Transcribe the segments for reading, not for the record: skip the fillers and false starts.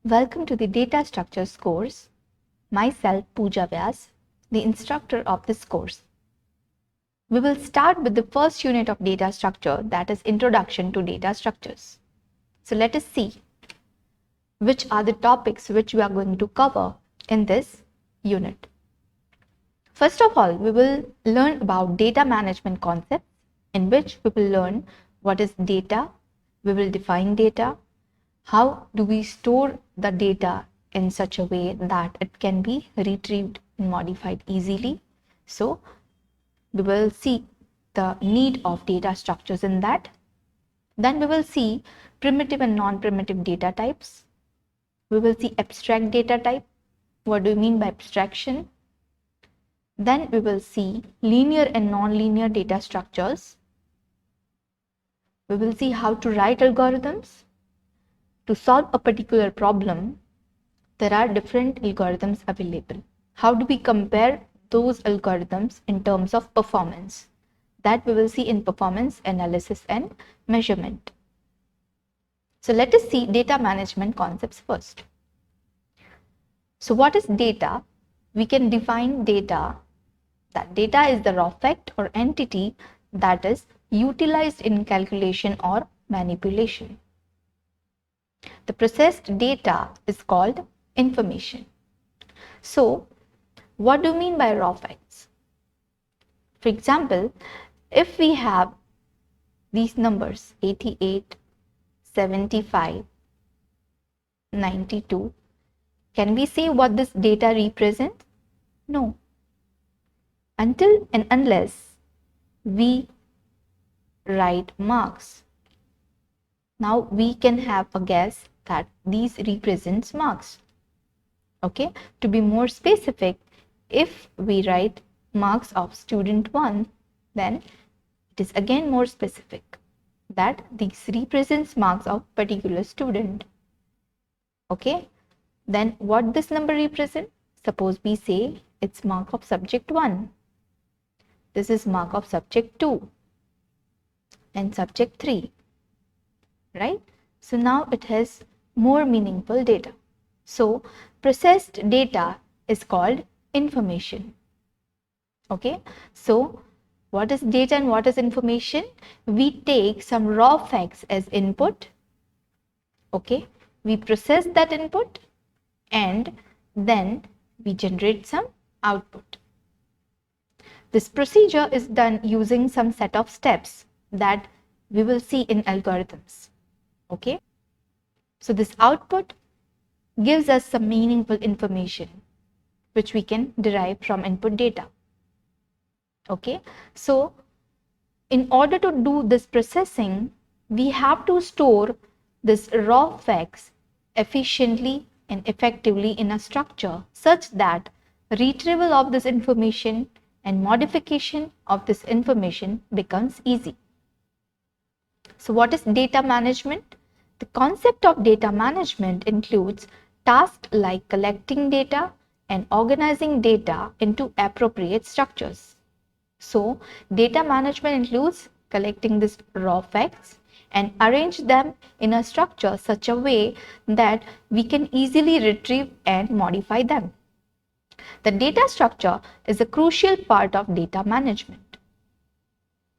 Welcome to the Data Structures course. Myself Pooja Vyas, the instructor of this course. We will start with the first unit of data structure, that is Introduction to Data Structures. So let us see which are the topics which we are going to cover in this unit. First of all, we will learn about data management concepts, in which we will learn what is data, we will define data, how do we store the data in such a way that it can be retrieved and modified easily. So we will see the need of data structures in that. Then we will see primitive and non-primitive data types. We will see abstract data type. What do you mean by abstraction? Then we will see linear and non-linear data structures. We will see how to write algorithms. To solve a particular problem, there are different algorithms available. How do we compare those algorithms in terms of performance? That we will see in performance analysis and measurement. So let us see data management concepts first. So what is data? We can define data, that data is the raw fact or entity that is utilized in calculation or manipulation. The processed data is called information. So, what do you mean by raw facts? For example, if we have these numbers 88, 75, 92, can we say what this data represents? No. Until and unless we write marks. Now we can have a guess that these represents marks. Okay, to be more specific, if we write marks of student 1, then it is again more specific that this represents marks of particular student. Okay, then what this number represent? Suppose we say it's mark of subject 1. This is mark of subject 2 and subject 3. Right? So now it has more meaningful data. So processed data is called information. Okay, so what is data and what is information? We take some raw facts as input. Okay, we process that input and then we generate some output. This procedure is done using some set of steps that we will see in algorithms. Okay, so this output gives us some meaningful information which we can derive from input data. Okay, so in order to do this processing, we have to store this raw facts efficiently and effectively in a structure such that retrieval of this information and modification of this information becomes easy. So what is data management? The concept of data management includes tasks like collecting data and organizing data into appropriate structures. So data management includes collecting these raw facts and arrange them in a structure such a way that we can easily retrieve and modify them. The data structure is a crucial part of data management.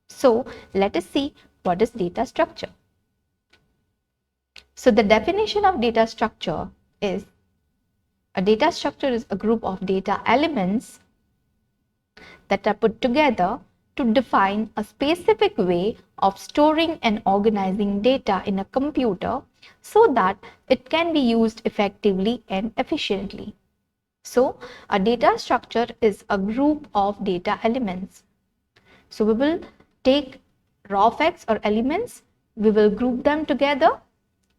So let us see what is data structure. So the definition of data structure is a data structure is a group of data elements that are put together to define a specific way of storing and organizing data in a computer so that it can be used effectively and efficiently. So a data structure is a group of data elements. So we will take raw facts or elements, we will group them together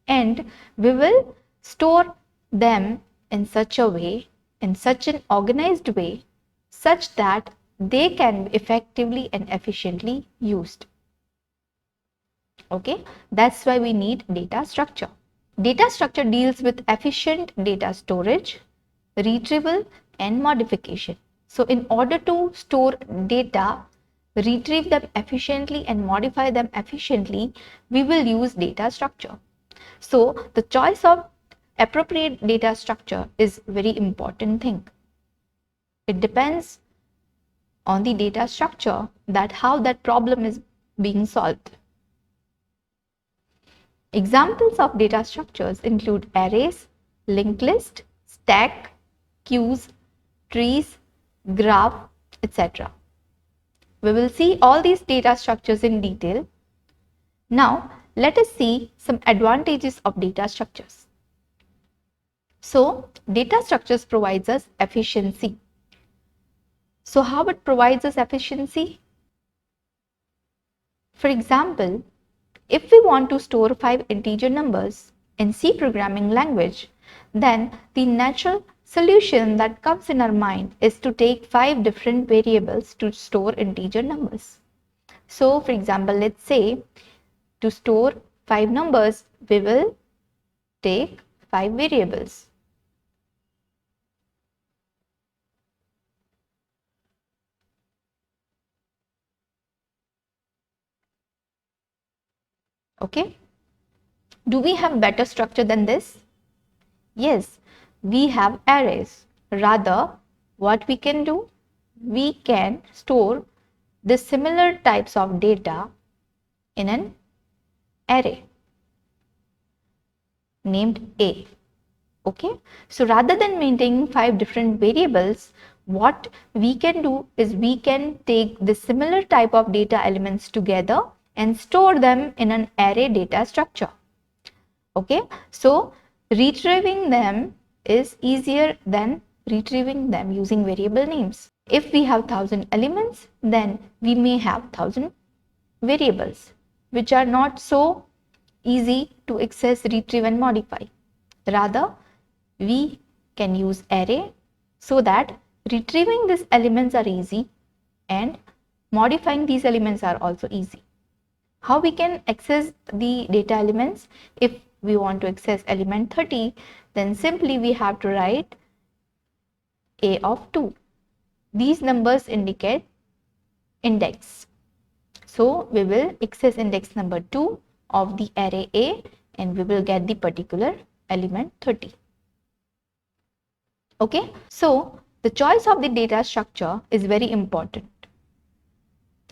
and we will store them in such a way, in such an organized way, such that they can be effectively and efficiently used. Okay, that's why we need data structure. Data structure deals with efficient data storage, retrieval and modification. So in order to store data, retrieve them efficiently and modify them efficiently, we will use data structure. So the choice of appropriate data structure is very important thing. It depends on the data structure that how that problem is being solved. Examples of data structures include arrays, linked list, stack, queues, trees, graph, etc. We will see all these data structures in detail. Now, let us see some advantages of data structures. So, data structures provides us efficiency. So, how it provides us efficiency? For example, if we want to store 5 integer numbers in C programming language, then the natural solution that comes in our mind is to take 5 different variables to store integer numbers. So, for example, let's say to store 5 numbers, we will take 5 variables. Okay. Do we have better structure than this? Yes, we have arrays. Rather, what we can do? We can store the similar types of data in an array named A. Okay, so rather than maintaining 5 different variables, what we can do is we can take the similar type of data elements together and store them in an array data structure. Okay, so retrieving them is easier than retrieving them using variable names. If we have 1000 elements, then we may have 1000 variables, which are not so easy to access, retrieve and modify. Rather, we can use array so that retrieving these elements are easy and modifying these elements are also easy. How we can access the data elements? If we want to access element 30, then simply we have to write A of 2. These numbers indicate index. So we will access index number 2 of the array A and we will get the particular element 30. Okay, so the choice of the data structure is very important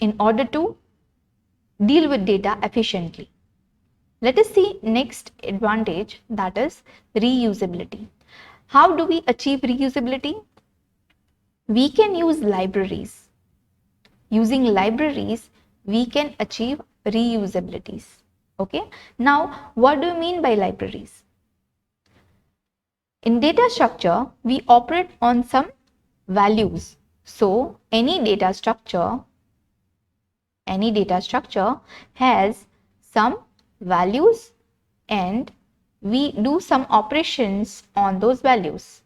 in order to deal with data efficiently. Let us see next advantage, that is reusability. How do we achieve reusability? We can use libraries. Using libraries, we can achieve reusabilities. Okay, now what do you mean by libraries? In data structure, we operate on some values. So any data structure has some values and we do some operations on those values.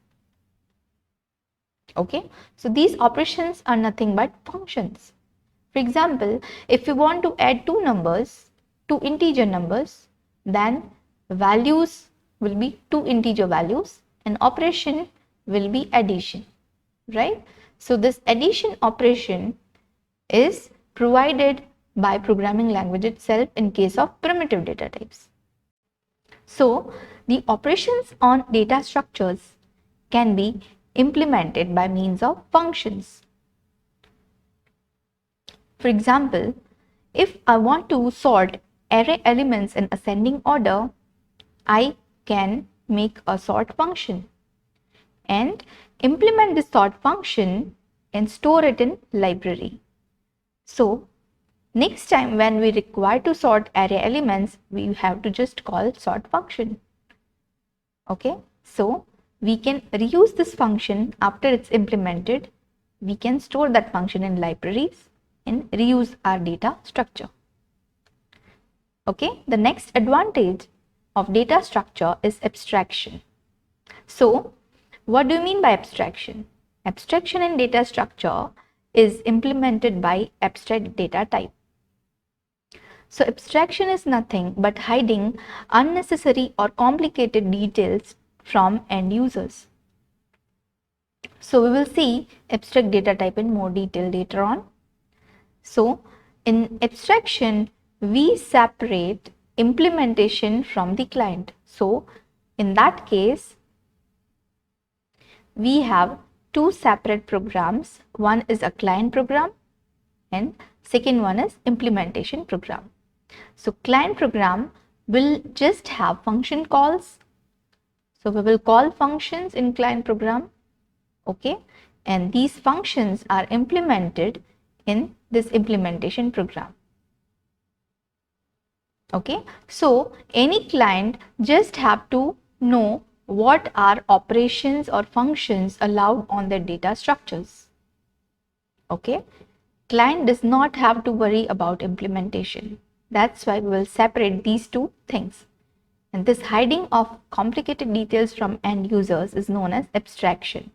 Okay, so these operations are nothing but functions. For example, if we want to add two integer numbers, then values will be two integer values and operation will be addition, right? So this addition operation is provided by programming language itself in case of primitive data types. So the operations on data structures can be implemented by means of functions. For example, if I want to sort array elements in ascending order, I can make a sort function and implement this sort function and store it in library. So next time when we require to sort array elements, we have to just call sort function. Okay, so we can reuse this function after it's implemented. We can store that function in libraries and reuse our data structure. Okay, the next advantage of data structure is abstraction. So what do you mean by abstraction? Abstraction in data structure is implemented by abstract data type. So abstraction is nothing but hiding unnecessary or complicated details from end users. So we will see abstract data type in more detail later on. So in abstraction, we separate implementation from the client. So In that case, we have two separate programs. One is a client program and second one is implementation program. So client program will just have function calls. So we will call functions in client program, okay, and these functions are implemented in this implementation program. Okay, so any client just have to know what are operations or functions allowed on their data structures. Okay, client does not have to worry about implementation. That's why we will separate these two things. And this hiding of complicated details from end users is known as abstraction.